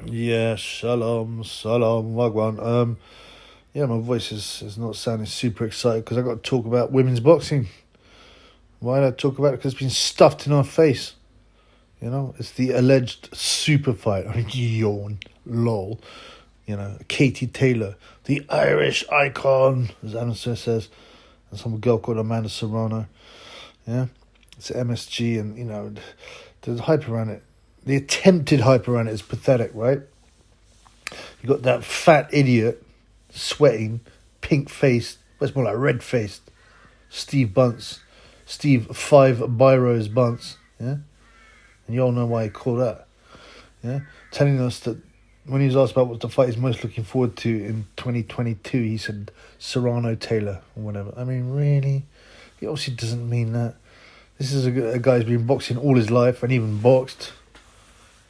Yeah, shalom, salam, wagwan. Yeah, my voice is not sounding super excited because I got to talk about women's boxing. Why did I talk about it? Because it's been stuffed in our face. You know, it's the alleged super fight. I mean, yawn, lol. You know, Katie Taylor, the Irish icon, as Adam says, and some girl called Amanda Serrano. Yeah, it's MSG, and you know, the hype around it. The attempted hype around it is pathetic, right? You got that fat idiot, sweating, pink-faced, what's more like red-faced, Steve Five Byros Bunce, yeah? And you all know why he called that, yeah? Telling us that when he was asked about what the fight he's most looking forward to in 2022, he said Serrano Taylor or whatever. I mean, really? He obviously doesn't mean that. This is a guy who's been boxing all his life and even boxed,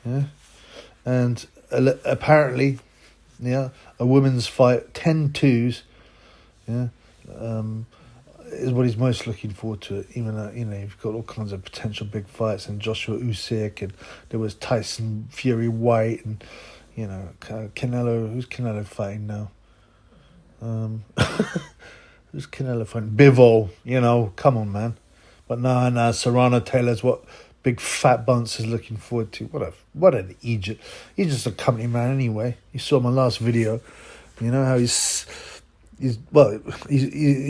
yeah? And apparently, yeah, a women's fight, 10-2s, yeah, is what he's most looking forward to. Even though, you know, you've got all kinds of potential big fights, and Joshua Usyk, and there was Tyson Fury White, and you know, Canelo. Who's Canelo fighting now? Who's Canelo fighting? Bivol. You know, come on, man. But no, Serrano Taylor's what Big Fat Bunce is looking forward to. What an Egypt. He's just a company man anyway. You saw my last video. You know how he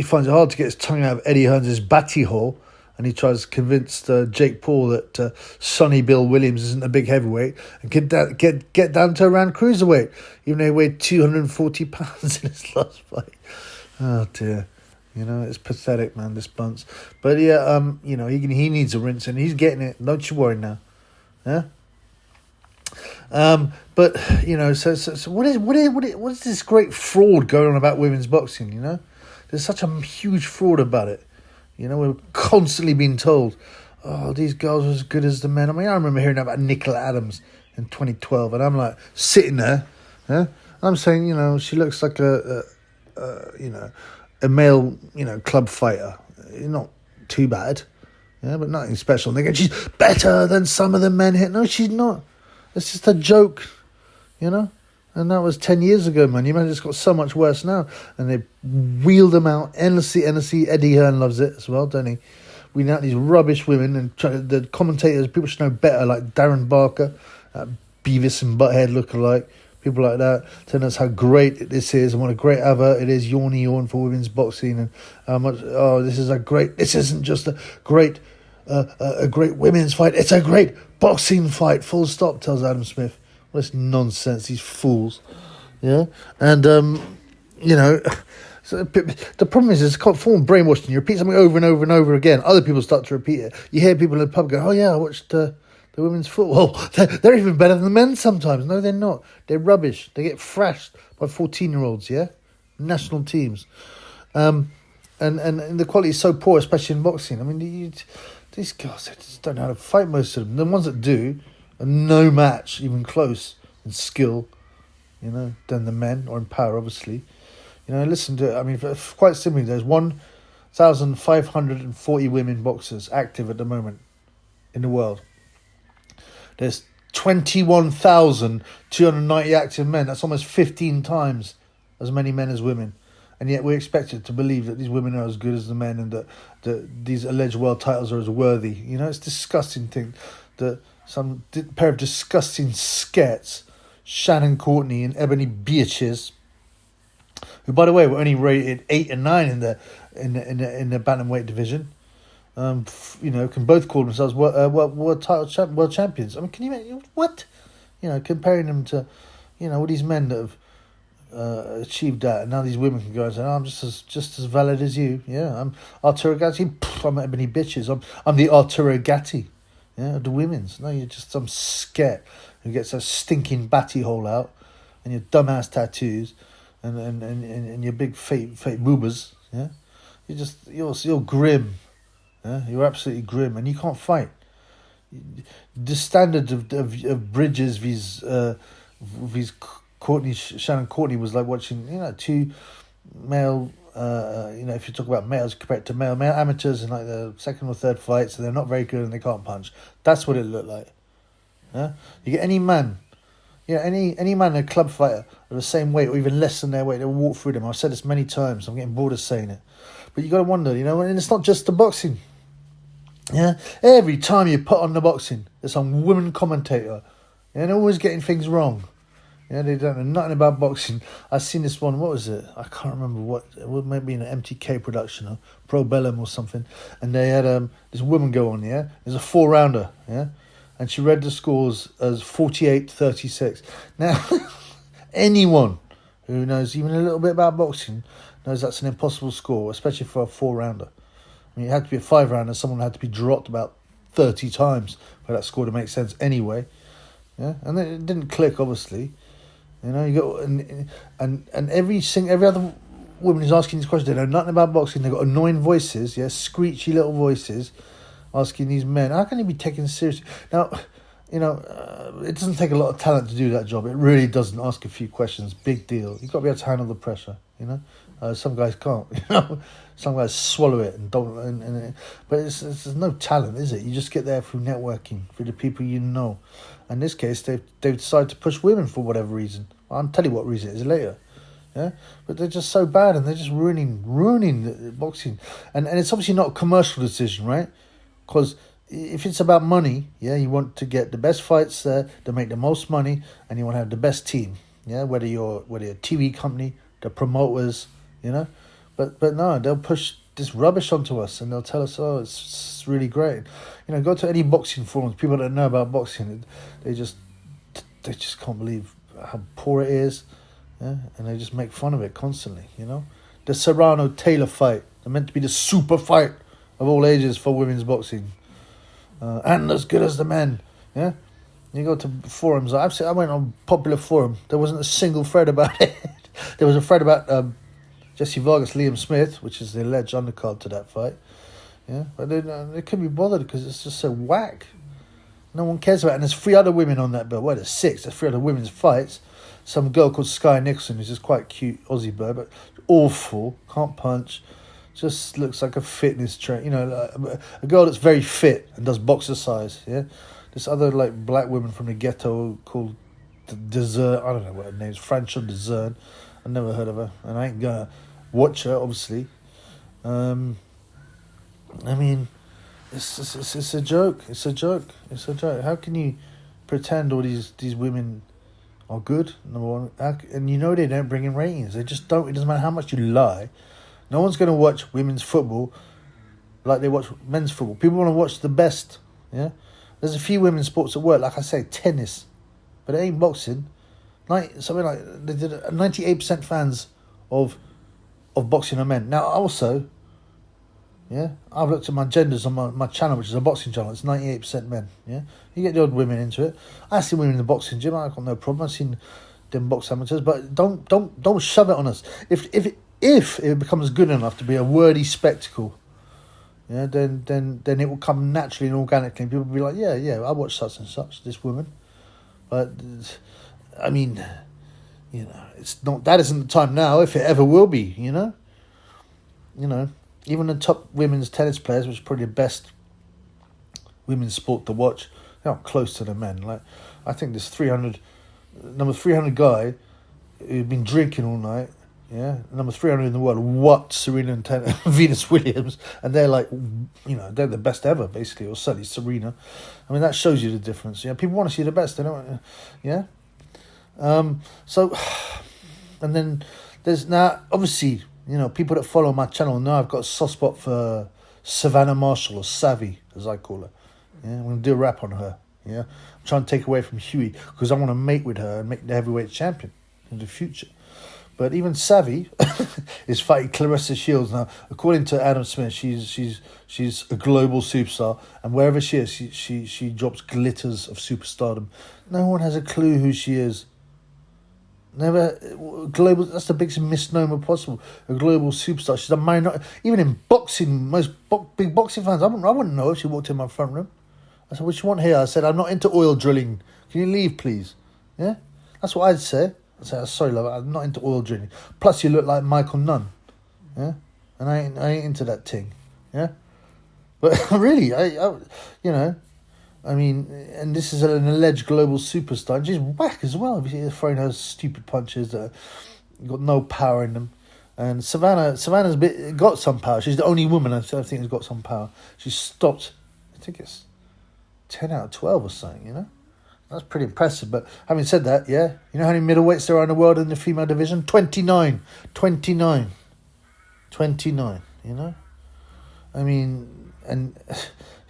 finds it hard to get his tongue out of Eddie Hearns' batty hole, and he tries to convince Jake Paul that Sonny Bill Williams isn't a big heavyweight and get down to around cruiserweight, even though he weighed 240 pounds in his last fight. Oh dear. You know, it's pathetic, man, this Bunce. But yeah, you know, he needs a rinse, and he's getting it. Don't you worry now. Yeah? But you know, so what is this great fraud going on about women's boxing, you know? There's such a huge fraud about it. You know, we're constantly being told, oh, these girls are as good as the men. I mean, I remember hearing about Nicola Adams in 2012, and I'm like sitting there, yeah? I'm saying, you know, she looks like a male, you know, club fighter. Not too bad, yeah, but nothing special. And they go, she's better than some of the men here. No, she's not. It's just a joke, you know. And that was 10 years ago, man. You imagine it's got so much worse now. And they wheeled them out endlessly. Eddie Hearn loves it as well, don't he? We out these rubbish women, and the commentators, people should know better, like Darren Barker, Beavis and Butthead lookalike. People like that telling us how great this is and what a great advert it is, yawn for women's boxing, and how much, this isn't just a great women's fight, it's a great boxing fight, full stop, tells Adam Smith. Well, it's nonsense, these fools. Yeah? And, you know, so the problem is it's called form brainwashing. You repeat something over and over and over again. Other people start to repeat it. You hear people in the pub go, oh yeah, I watched the women's football. They're even better than the men sometimes. No, they're not. They're rubbish. They get thrashed by 14-year-olds, yeah? National teams. And the quality is so poor, especially in boxing. I mean, these girls, they just don't know how to fight, most of them. The ones that do are no match, even close, in skill, you know, than the men, or in power, obviously. You know, listen to it. I mean, quite simply, there's 1,540 women boxers active at the moment in the world. There's 21,290 active men. That's almost 15 times as many men as women. And yet we're expected to believe that these women are as good as the men, and that these alleged world titles are as worthy. You know, it's a disgusting thing that some pair of disgusting skets, Shannon Courtney and Ebony Beatriz, who, by the way, were only rated 8 and 9 in the bantamweight division, you know, can both call themselves world champions. I mean, can you imagine what? You know, comparing them to, you know, all these men that have achieved that, and now these women can go and say, oh, I'm just as valid as you. Yeah, I'm Arturo Gatti. I'm Ebony Bitches. I'm the Arturo Gatti. Yeah, the women's. No, you're just some sket who gets a stinking batty hole out, and your dumbass tattoos, and your big fake boobas. Yeah, you're grim. Yeah, you're absolutely grim, and you can't fight. The standard of Bridges these Shannon Courtney was like watching, you know, two male, you know, if you talk about males compared to male amateurs in like the second or third fights, and they're not very good and they can't punch. That's what it looked like. Yeah, you get any man Yeah, any man in a club fighter of the same weight or even less than their weight, they'll walk through them. I've said this many times. I'm getting bored of saying it. But you got to wonder, and it's not just the boxing. Yeah, every time you put on the boxing, there's some women commentator. Yeah, and they're always getting things wrong. Yeah, they don't know nothing about boxing. I seen this one, what was it? I can't remember what. It was maybe an MTK production or Pro Bellum or something. And they had this woman go on, yeah? It was a 4-rounder, yeah? And she read the scores as 48-36. Now, anyone who knows even a little bit about boxing knows that's an impossible score, especially for a 4-rounder. I mean, it had to be a 5-rounder. Someone had to be dropped about 30 times for that score to make sense anyway. Yeah, and then it didn't click, obviously. You got and every other woman who's asking these questions, they know nothing about boxing. They've got annoying voices, yeah, screechy little voices, asking these men, how can he be taken seriously? Now, it doesn't take a lot of talent to do that job. It really doesn't. Ask a few questions, big deal. You've got to be able to handle the pressure, Some guys can't, Some guys swallow it and don't. But there's no talent, is it? You just get there through networking, through the people you know. In this case, they've decided to push women for whatever reason. I'll tell you what reason it is later. Yeah, but they're just so bad and they're just ruining the boxing. And it's obviously not a commercial decision, right? Because if it's about money, yeah, you want to get the best fights there to make the most money, and you want to have the best team, yeah. Whether you're a TV company, the promoters, But no, they'll push this rubbish onto us and they'll tell us, oh, it's really great. Go to any boxing forums. People that know about boxing, they just can't believe how poor it is, yeah? And they just make fun of it constantly. The Serrano Taylor fight, they're meant to be the super fight of all ages for women's boxing, and as good as the men. Yeah, you go to forums. I went on popular forum. There wasn't a single thread about it. There was a thread about Jesse Vargas, Liam Smith, which is the alleged undercard to that fight. Yeah, but they couldn't be bothered because it's just so whack. No one cares about it. And there's 3 other women on that bill. Well, there's 6. There's 3 other women's fights. Some girl called Sky Nixon, who's just quite cute Aussie bird, but awful, can't punch. Just looks like a fitness train. A girl that's very fit and does boxercise. Yeah, this other black woman from the ghetto called Dessert. I don't know what her name is. Francho Dessert. I've never heard of her, and I ain't gonna watch her, obviously. I mean, it's a joke. It's a joke. How can you pretend all these women are good? Number one, and they don't bring in ratings. They just don't. It doesn't matter how much you lie. No one's going to watch women's football like they watch men's football. People want to watch the best. Yeah, there's a few women's sports that work. Like I say, tennis, but it ain't boxing. Something like they did 98% fans of boxing are men. Now also, yeah, I've looked at my genders on my channel, which is a boxing channel. It's 98% men. Yeah, you get the odd women into it. I've seen women in the boxing gym. I've got no problem. I've seen them box amateurs, but don't shove it on us. If it becomes good enough to be a worthy spectacle, yeah, then it will come naturally and organically. And people will be like, yeah, I watch such and such, this woman. But I mean, it's not. That isn't the time now. If it ever will be, even the top women's tennis players, which is probably the best women's sport to watch, they're not close to the men. I think this number 300 guy who's been drinking all night. Yeah, number 300 in the world. What Serena and Venus Williams, and they're they're the best ever, basically, or certainly Serena. I mean, that shows you the difference. Yeah, people want to see the best. They don't. Yeah. So, and then there's now obviously people that follow my channel know I've got a soft spot for Savannah Marshall, or Savvy as I call her. Yeah, I'm gonna do a rap on her. Yeah, I'm trying to take away from Huey because I want to mate with her and make the heavyweight champion in the future. But even Savvy is fighting Clarissa Shields now. According to Adam Smith, she's a global superstar, and wherever she is, she drops glitters of superstardom. No one has a clue who she is. Never global. That's the biggest misnomer possible. A global superstar. She's a minority. Even in boxing, most big boxing fans, I wouldn't know if she walked in my front room. I said, "What you want here?" I said, "I'm not into oil drilling. Can you leave, please?" Yeah, that's what I'd say. I said, "Sorry, love, I'm not into oil drilling. Plus, you look like Michael Nunn. Yeah, and I ain't into that thing. Yeah, but really, I mean, and this is an alleged global superstar. And she's whack as well. She's throwing her stupid punches that got no power in them. And Savannah's got some power. She's the only woman I think has got some power. She's stopped, I think it's 10 out of 12 or something, you know? That's pretty impressive. But having said that, yeah, you know how many middleweights there are in the world in the female division? 29, you know? I mean, and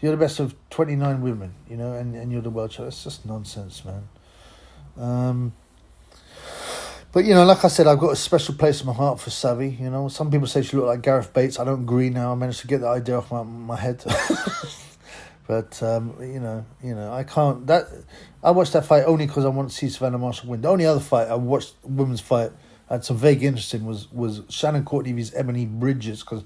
you're the best of 29 women, you know, and you're the world champion. It's just nonsense, man. But, you know, like I said, I've got a special place in my heart for Savvy, you know. Some people say she looked like Gareth Bates. I don't agree now. I managed to get that idea off my head. But, you know, I can't... I watched that fight only because I wanted to see Savannah Marshall win. The only other fight I watched, women's fight, I had some vague interest in was Shannon Courtney vs Ebony Bridges, because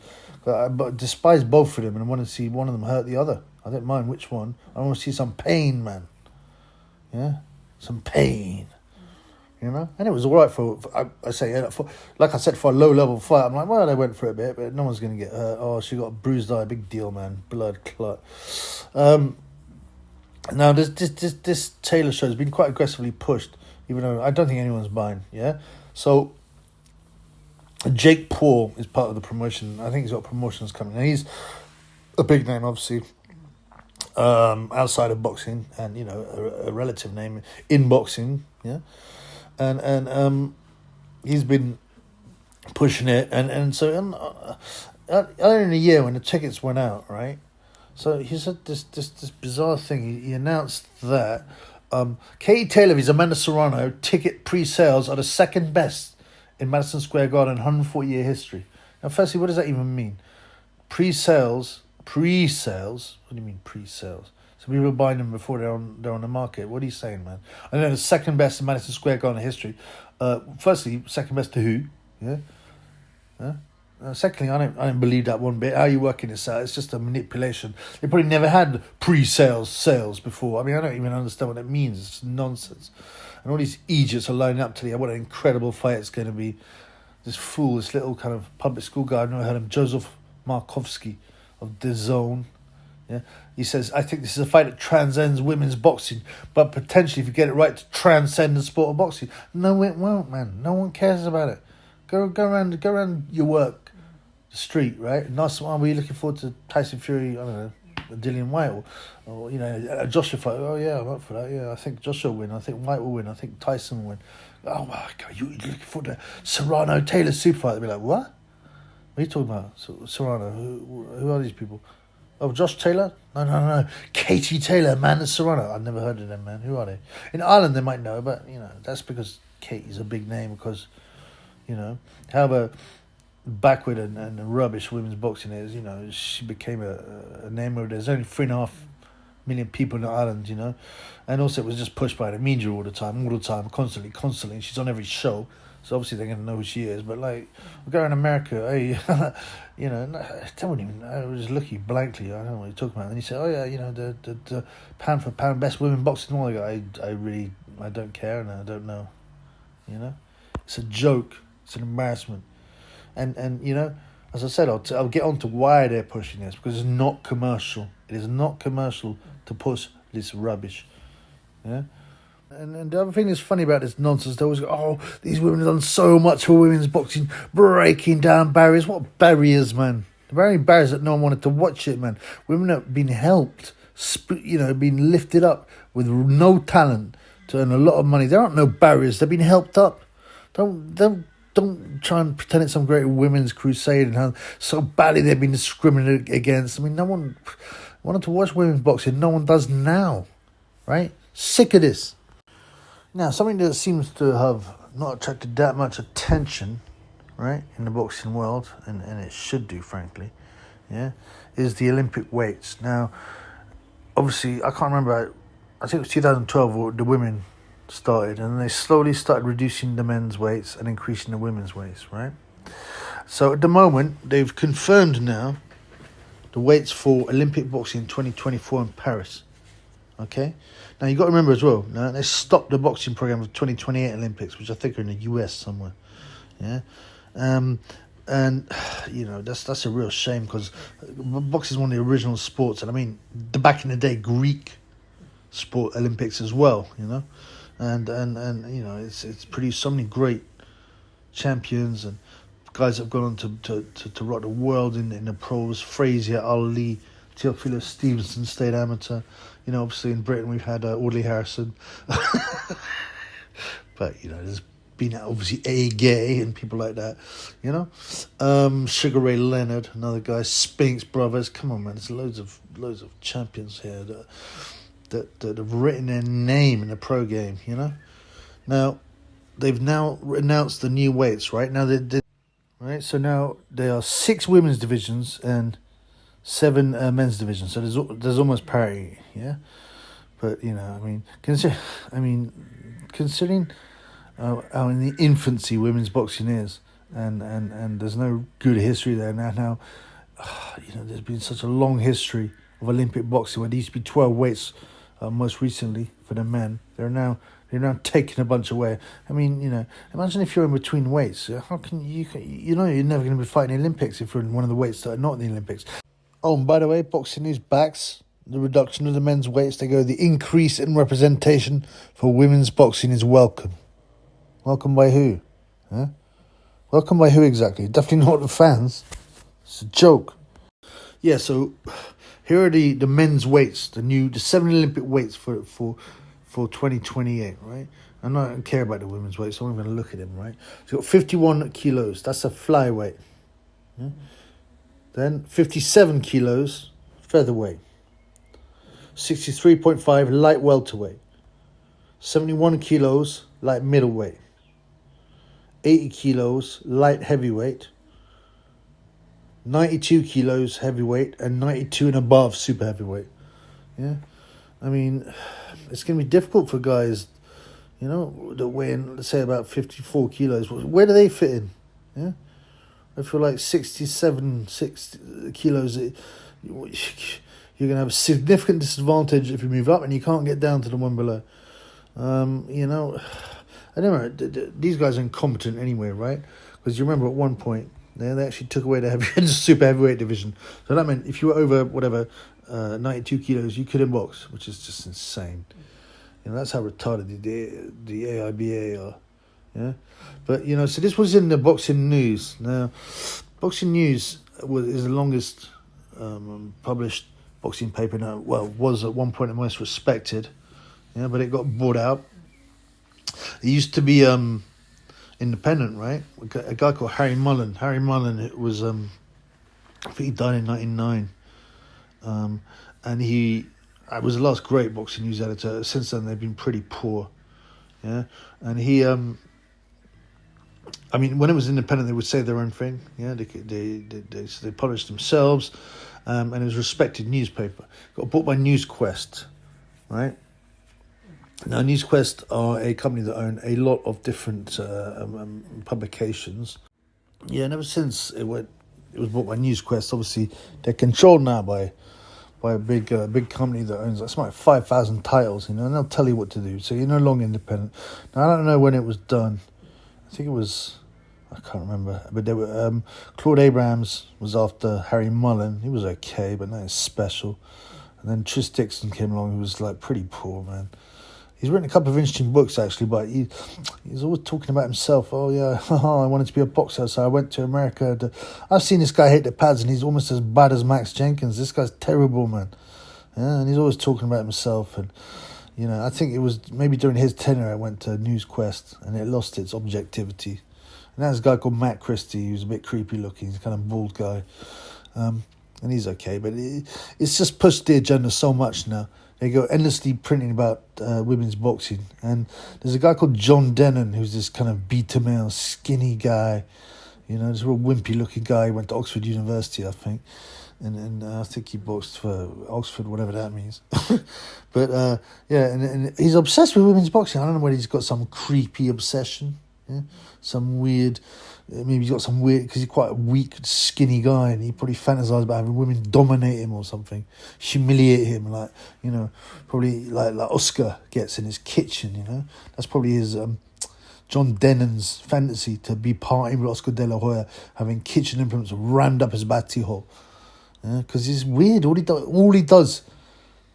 I despise both of them and I wanted to see one of them hurt the other. I didn't mind which one. I want to see some pain, man. Yeah? Some pain. You know? And it was all right for like I said, for a low-level fight. I'm like, well, they went for it a bit, but no one's going to get hurt. Oh, she got a bruised eye. Big deal, man. Blood clot. Now, this Taylor show has been quite aggressively pushed, even though I don't think anyone's buying, yeah? So, Jake Paul is part of the promotion. I think he's got promotions coming. And he's a big name, obviously, outside of boxing, and, you know, a relative name in boxing, yeah? And he's been pushing it, and so earlier in the year when the tickets went out, right? So he said this bizarre thing. He announced that Katie Taylor vs Amanda Serrano ticket pre-sales are the second best in Madison Square Garden 140-year history. Now, firstly, what does that even mean? Pre-sales. What do you mean pre-sales? So people are buying them before they're on the market. What are you saying, man? I know the second best in Madison Square Garden history. Firstly, second best to who? Yeah. Secondly, I don't believe that one bit. How are you working this out? It's just a manipulation. They probably never had sales before. I mean, I don't even understand what that means. It's nonsense. And all these idiots are lining up to the what an incredible fight it's going to be. This little kind of public school guy, I've never heard of him, Joseph Markovsky of The Zone. Yeah, he says, I think this is a fight that transcends women's boxing, but potentially, if you get it right, to transcend the sport of boxing. No, it won't, man. No one cares about it. Go around your work, the street, right? Nice one. Were you looking forward to Tyson Fury? I don't know, Dillian White, or you know, a Joshua fight? Oh yeah, I'm up for that. Yeah, I think Joshua will win. I think White will win. I think Tyson will win. Oh my God, you looking forward to Serrano Taylor super fight? They'll be like, what? What are you talking about? Serrano? Who are these people? Oh, Josh Taylor? No. Katie Taylor, Amanda Serrano. I've never heard of them, man. Who are they? In Ireland, they might know, but, you know, that's because Katie's a big name because, you know, however backward and rubbish women's boxing is, you know, she became a name where there's only 3.5 million people in Ireland, you know. And also it was just pushed by the media all the time, constantly. She's on every show. So obviously they're going to know who she is. But, like, we go in America, hey, you know, I wouldn't even know. I was just looking blankly. I don't know what you're talking about. And he said, oh, yeah, you know, the pound for pound best women boxing. All I don't care and I don't know. You know? It's a joke. It's an embarrassment. And you know, as I said, I'll get on to why they're pushing this. Because it's not commercial. It is not commercial to push this rubbish. Yeah? And the other thing that's funny about this nonsense, they always go, oh, these women have done so much for women's boxing, breaking down barriers. What barriers, man? The very barriers that no one wanted to watch it, man. Women have been helped, you know, been lifted up with no talent to earn a lot of money. There aren't no barriers. They've been helped up. Don't try and pretend it's some great women's crusade and how so badly they've been discriminated against. I mean, no one wanted to watch women's boxing. No one does now, right? Sick of this. Now, something that seems to have not attracted that much attention, right, in the boxing world, and it should do, frankly, yeah, is the Olympic weights. Now, obviously, I can't remember, I think it was 2012 where the women started, and they slowly started reducing the men's weights and increasing the women's weights, right? So, at the moment, they've confirmed now the weights for Olympic boxing in 2024 in Paris. Okay, now you got to remember as well. Now they stopped the boxing program for 2028 Olympics, which I think are in the US somewhere. Yeah, and you know that's a real shame because boxing is one of the original sports, and I mean back in the day, Greek sport Olympics as well, and it's produced so many great champions and guys that have gone on to rock the world in the pros. Frazier, Ali, Theophilus Stevenson stayed amateur. Obviously in Britain we've had Audley Harrison, but there's been obviously A. Gay and people like that, Sugar Ray Leonard, another guy, Spinks brothers. Come on, man, there's loads of champions here that have written their name in the pro game. Now they've now announced the new weights. Right now right, so now there are 6 women's divisions and 7 men's divisions. So there's almost parity, yeah. But considering how in the infancy women's boxing is, and there's no good history there now. There's been such a long history of Olympic boxing where there used to be 12 weights, most recently for the men. They're now taking a bunch away. Imagine if you're in between weights. How can you're never going to be fighting the Olympics if you're in one of the weights that are not in the Olympics. Oh, and by the way, Boxing News backs the reduction of the men's weights. They go, the increase in representation for women's boxing is welcome. Welcome by who? Huh? Welcome by who exactly? Definitely not the fans. It's a joke. Yeah, so here are the men's weights, the 7 Olympic weights for 2028, right? I don't care about the women's weight, so I'm going to look at them, right? So you've got 51 kilos, that's a flyweight. Yeah? Then 57 kilos, featherweight. 63.5, light welterweight. 71 kilos, light middleweight. 80 kilos, light heavyweight. 92 kilos, heavyweight. And 92 and above, super heavyweight. Yeah? It's going to be difficult for guys, that weigh in, let's say, about 54 kilos. Where do they fit in? Yeah? I feel like 60 kilos, you're going to have a significant disadvantage if you move up and you can't get down to the one below. I don't know, these guys are incompetent anyway, right? Because you remember at one point, they actually took away the super heavyweight division. So that meant if you were over, 92 kilos, you couldn't box, which is just insane. That's how retarded the AIBA are. Yeah, but so this was in the Boxing News. Now, Boxing News is the longest published boxing paper now. Well, was at one point the most respected. Yeah, but it got bought out. It used to be independent, right? A guy called Harry Mullen. Harry Mullen, it was I think he died in 1999. And he was the last great Boxing News editor. Since then, they've been pretty poor. Yeah, and he when it was independent, they would say their own thing. Yeah, they published themselves, and it was a respected newspaper. Got bought by NewsQuest, right? Now, NewsQuest are a company that own a lot of different publications. Yeah, and ever since it was bought by NewsQuest, obviously they're controlled now by a big company that owns something like 5,000 titles, and they'll tell you what to do. So you're no longer independent. Now, I don't know when it was done. I think it was, I can't remember, but they were Claude Abrams was after Harry Mullen. He was okay, but not special. And then Tris Dixon came along, who was pretty poor, man. He's written a couple of interesting books, actually, but he's always talking about himself. Oh, yeah, I wanted to be a boxer, so I went to America. I've seen this guy hit the pads, and he's almost as bad as Max Jenkins. This guy's terrible, man. Yeah, and he's always talking about himself. And, I think it was maybe during his tenure I went to NewsQuest, and it lost its objectivity. And there's a guy called Matt Christie, who's a bit creepy looking. He's a kind of bald guy. And he's okay, but it's just pushed the agenda so much now. They go endlessly printing about women's boxing. And there's a guy called John Dennon, who's this kind of beta male, skinny guy. This real wimpy looking guy. He went to Oxford University, I think. And I think he boxed for Oxford, whatever that means. But, and he's obsessed with women's boxing. I don't know whether he's got some creepy obsession. Yeah? Some weird... Maybe he's got some weird... Because he's quite a weak, skinny guy, and he probably fantasizes about having women dominate him or something. Humiliate him, probably like Oscar gets in his kitchen, That's probably his... John Dennon's fantasy, to be partying with Oscar De La Hoya, having kitchen implements rammed up his batty hole. Because he's weird. All he does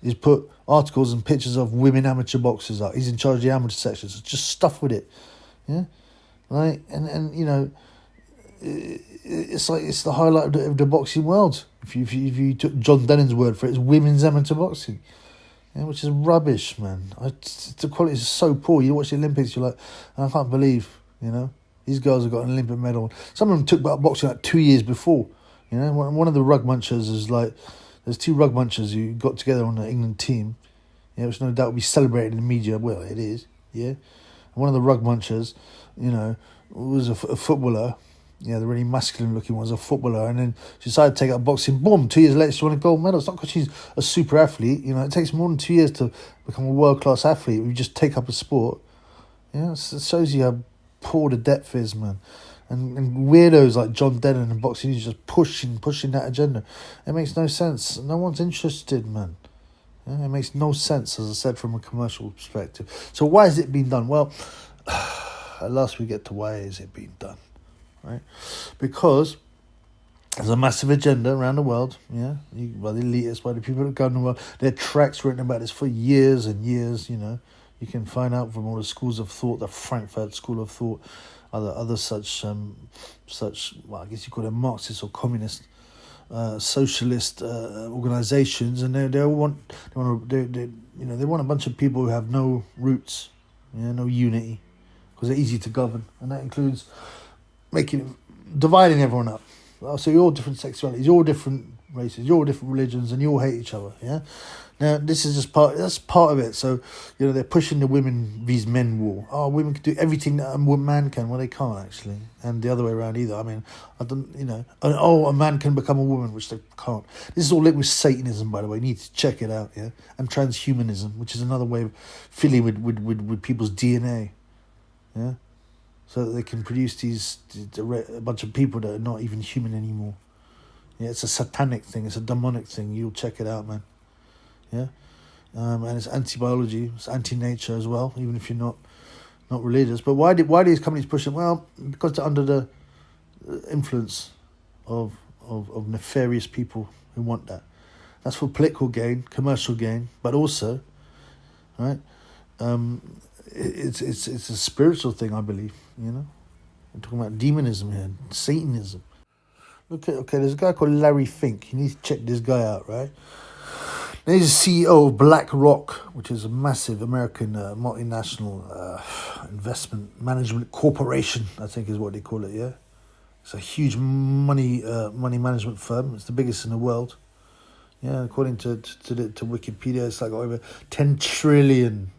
He's put articles and pictures of women amateur boxers up. He's in charge of the amateur sections. It's just stuff with it. Yeah? Right? And you know, it's like it's the highlight of the boxing world. If you took John Dennon's word for it, it's women's amateur boxing. Yeah, which is rubbish, man. The quality is so poor. You watch the Olympics, you're like, I can't believe, you know, these girls have got an Olympic medal. Some of them took up boxing like 2 years before. You know, one of the rug munchers is like, there's 2 rug munchers who got together on the England team, yeah, which no doubt will be celebrated in the media. Well, it is, yeah. And one of the rug munchers, you know, was a footballer. Yeah, the really masculine looking one was a footballer, and then she decided to take up boxing. Boom! 2 years later, she won a gold medal. It's not because she's a super athlete. You know, it takes more than 2 years to become a world class athlete. We just take up a sport. Yeah, it shows you how poor the depth is, man. And weirdos like John Dennon and boxing is just pushing that agenda. It makes no sense. No one's interested, man. Yeah, it makes no sense, as I said, from a commercial perspective. So why is it being done? Well, at last we get to why is it being done, right? Because there's a massive agenda around the world, yeah, by the elitists, by the people that govern the world. There are tracts written about this for years and years, you know. You can find out from all the schools of thought, the Frankfurt School of Thought, other such well, I guess you call them Marxist or communist, socialist organisations, and they want a bunch of people who have no roots, no unity, because they're easy to govern, and that includes dividing everyone up. So you're all different sexualities, you're all different races, you're all different religions, and you all hate each other. Yeah. Now this is just that's part of it. So they're pushing the women vs men war. Oh, women can do everything that a man can. Well, they can't actually, and the other way around either. I mean, I don't, a man can become a woman, which they can't. This is all linked with Satanism, by the way. You need to check it out. Yeah, and transhumanism, which is another way of filling with people's DNA. Yeah. So that they can produce a bunch of people that are not even human anymore. Yeah, it's a satanic thing. It's a demonic thing. You'll check it out, man. Yeah, and it's anti-biology. It's anti-nature as well. Even if you're not religious, but why these companies push it? Well, because they're under the influence of nefarious people who want that. That's for political gain, commercial gain, but also, right? It's a spiritual thing, I believe. We're talking about demonism here, Satanism. Okay, there's a guy called Larry Fink. You need to check this guy out, right? Now he's the CEO of BlackRock, which is a massive American multinational investment management corporation, I think is what they call it, yeah? It's a huge money management firm. It's the biggest in the world. Yeah, according to Wikipedia, it's like over 10 trillion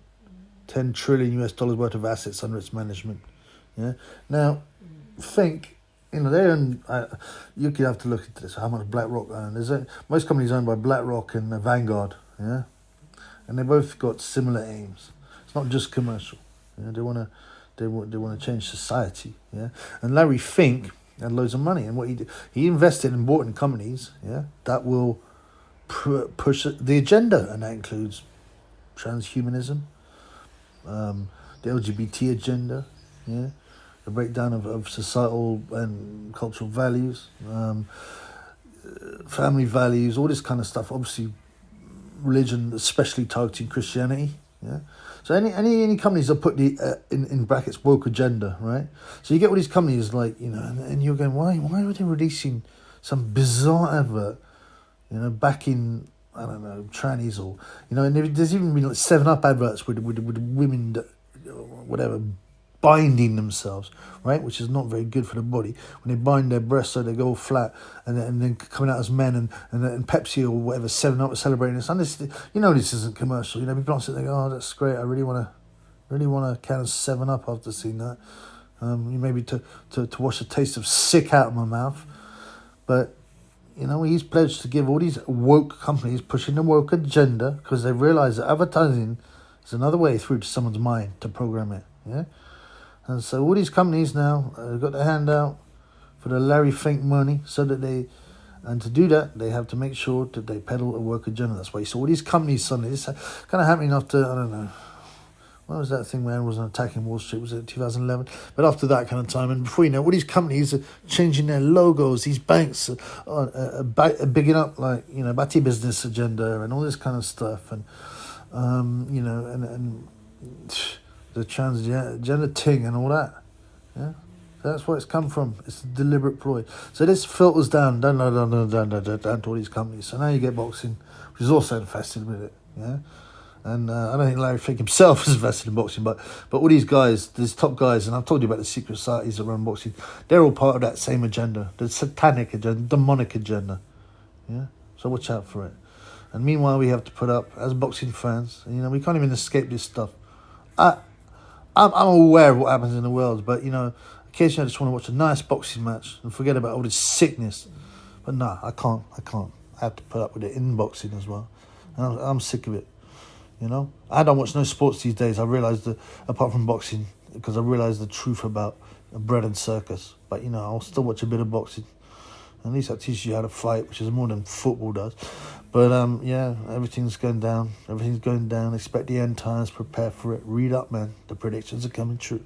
US dollars worth of assets under its management. Yeah. Now, Fink, they own. You could have to look into this. How much BlackRock owns? Most companies owned by BlackRock and Vanguard. Yeah, and they both got similar aims. It's not just commercial. They want to change society. Yeah, and Larry Fink had loads of money, and what he did, he invested and bought in companies. Yeah, that will push the agenda, and that includes transhumanism, the LGBT agenda. Yeah. The breakdown of societal and cultural values, family values, all this kind of stuff. Obviously, religion, especially targeting Christianity. Yeah. So any companies that put the in brackets woke agenda, right? So you get all these companies like and you're going, why are they releasing some bizarre advert, back in I don't know trannies or and there's even been like 7-Up adverts with women that whatever. Binding themselves, right, which is not very good for the body. When they bind their breasts so they go all flat, and then coming out as men, and Pepsi or whatever 7-Up is celebrating this. And this, this isn't commercial. People aren't sitting there going, oh, that's great. I really want to can of 7-Up after seeing that. Maybe to wash the taste of sick out of my mouth, but he's pledged to give all these woke companies pushing the woke agenda because they realise that advertising is another way through to someone's mind to program it. Yeah. And so all these companies now have got their hand out for the Larry Fink money and to do that, they have to make sure that they peddle a work agenda. That's why you saw all these companies suddenly, this kind of happening after, I don't know, What was that thing where everyone was attacking Wall Street? Was it 2011? But after that kind of time, and before you know, all these companies are changing their logos. These banks are bigging up, like, you know, Bati business agenda and all this kind of stuff, and you know, and the transgender thing and all that. Yeah, that's where it's come from. It's a deliberate ploy. So this filters down to all these companies. So now you get boxing, which is also infested with it. Yeah. And I don't think Larry Fink himself is invested in boxing, but all these guys, these top guys, and I've told you about the secret societies that run boxing, they're all part of that same agenda, the satanic agenda, demonic agenda. Yeah, so watch out for it. And meanwhile, we have to put up, as boxing fans, you know, we can't even escape this stuff. I'm aware of what happens in the world, but, you know, occasionally I just want to watch a nice boxing match and forget about all this sickness. But no, I can't. I have to put up with it in boxing as well. And I'm sick of it. You know, I don't watch no sports these days. I realised that, apart from boxing, because I realised the truth about bread and circus. But, you know, I'll still watch a bit of boxing. At least that teaches you how to fight, which is more than football does. But, yeah, everything's going down. Expect the end times. Prepare for it. Read up, man. The predictions are coming true.